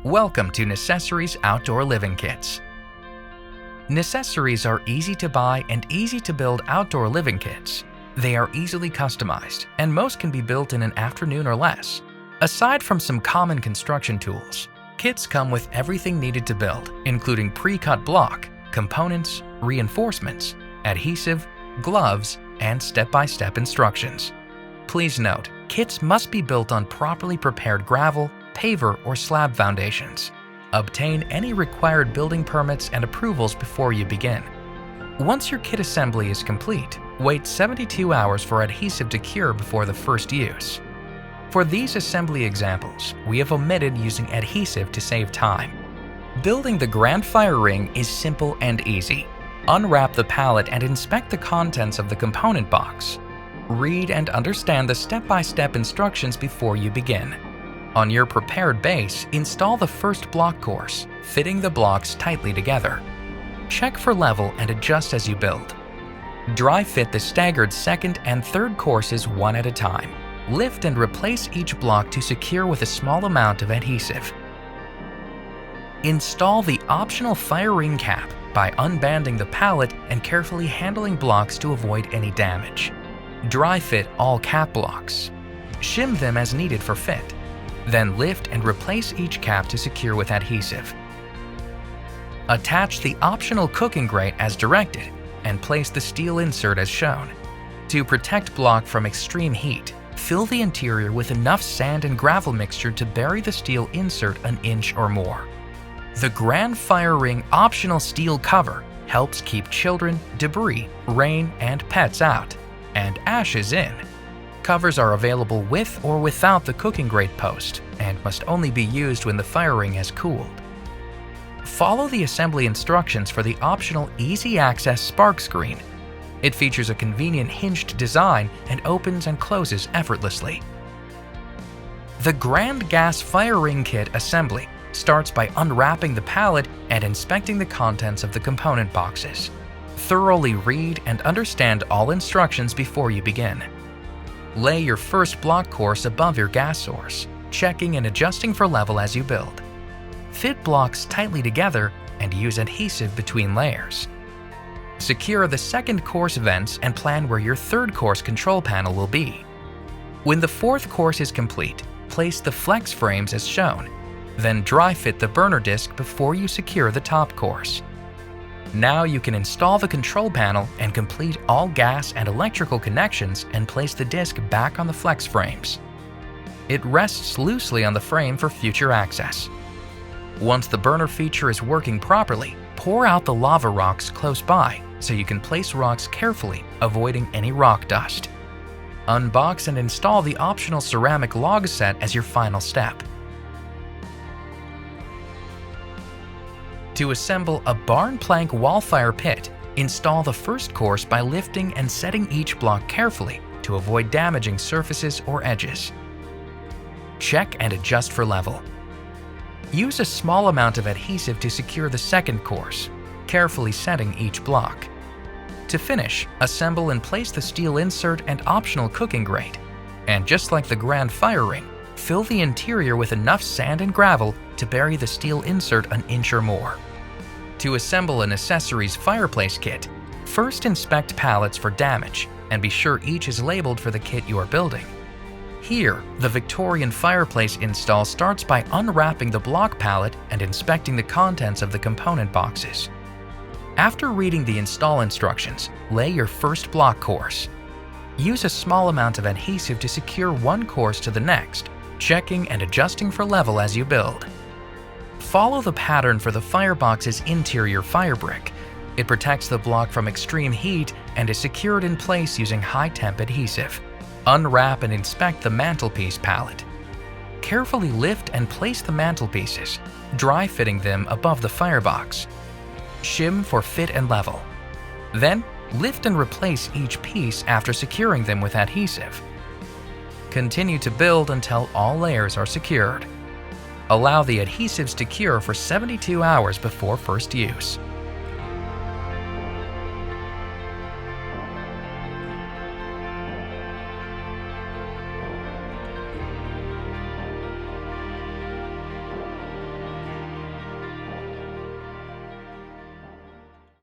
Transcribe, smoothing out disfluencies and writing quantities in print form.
Welcome to Necessaries Outdoor Living Kits. Necessaries are easy to buy and easy to build outdoor living kits. They are easily customized, and most can be built in an afternoon or less. Aside from some common construction tools, kits come with everything needed to build, including pre-cut block, components, reinforcements, adhesive, gloves, and step-by-step instructions. Please note, kits must be built on properly prepared gravel, paver, or slab foundations. Obtain any required building permits and approvals before you begin. Once your kit assembly is complete, wait 72 hours for adhesive to cure before the first use. For these assembly examples, we have omitted using adhesive to save time. Building the grand fire ring is simple and easy. Unwrap the pallet and inspect the contents of the component box. Read and understand the step-by-step instructions before you begin. On your prepared base, install the first block course, fitting the blocks tightly together. Check for level and adjust as you build. Dry fit the staggered second and third courses one at a time. Lift and replace each block to secure with a small amount of adhesive. Install the optional fire ring cap by unbanding the pallet and carefully handling blocks to avoid any damage. Dry fit all cap blocks. Shim them as needed for fit. Then lift and replace each cap to secure with adhesive. Attach the optional cooking grate as directed and place the steel insert as shown. To protect block from extreme heat, fill the interior with enough sand and gravel mixture to bury the steel insert an inch or more. The Grand Fire Ring optional steel cover helps keep children, debris, rain, and pets out, and ashes in. Covers are available with or without the cooking grate post and must only be used when the fire ring has cooled. Follow the assembly instructions for the optional Easy Access spark screen. It features a convenient hinged design and opens and closes effortlessly. The Grand Gas Fire Ring Kit assembly starts by unwrapping the pallet and inspecting the contents of the component boxes. Thoroughly read and understand all instructions before you begin. Lay your first block course above your gas source, checking and adjusting for level as you build. Fit blocks tightly together and use adhesive between layers. Secure the second course vents and plan where your third course control panel will be. When the fourth course is complete, place the flex frames as shown. Then dry fit the burner disc before you secure the top course. Now you can install the control panel and complete all gas and electrical connections and place the disc back on the flex frames. It rests loosely on the frame for future access. Once the burner feature is working properly, pour out the lava rocks close by so you can place rocks carefully, avoiding any rock dust. Unbox and install the optional ceramic log set as your final step. To assemble a barn plank wall fire pit, install the first course by lifting and setting each block carefully to avoid damaging surfaces or edges. Check and adjust for level. Use a small amount of adhesive to secure the second course, carefully setting each block. To finish, assemble and place the steel insert and optional cooking grate. And just like the Grand Fire Ring, fill the interior with enough sand and gravel to bury the steel insert an inch or more. To assemble an accessories fireplace kit, first inspect pallets for damage and be sure each is labeled for the kit you are building. Here, the Victorian fireplace install starts by unwrapping the block pallet and inspecting the contents of the component boxes. After reading the install instructions, lay your first block course. Use a small amount of adhesive to secure one course to the next, checking and adjusting for level as you build. Follow the pattern for the firebox's interior fire brick. It protects the block from extreme heat and is secured in place using high-temp adhesive. Unwrap and inspect the mantelpiece pallet. Carefully lift and place the mantelpieces, dry fitting them above the firebox. Shim for fit and level. Then, lift and replace each piece after securing them with adhesive. Continue to build until all layers are secured. Allow the adhesives to cure for 72 hours before first use.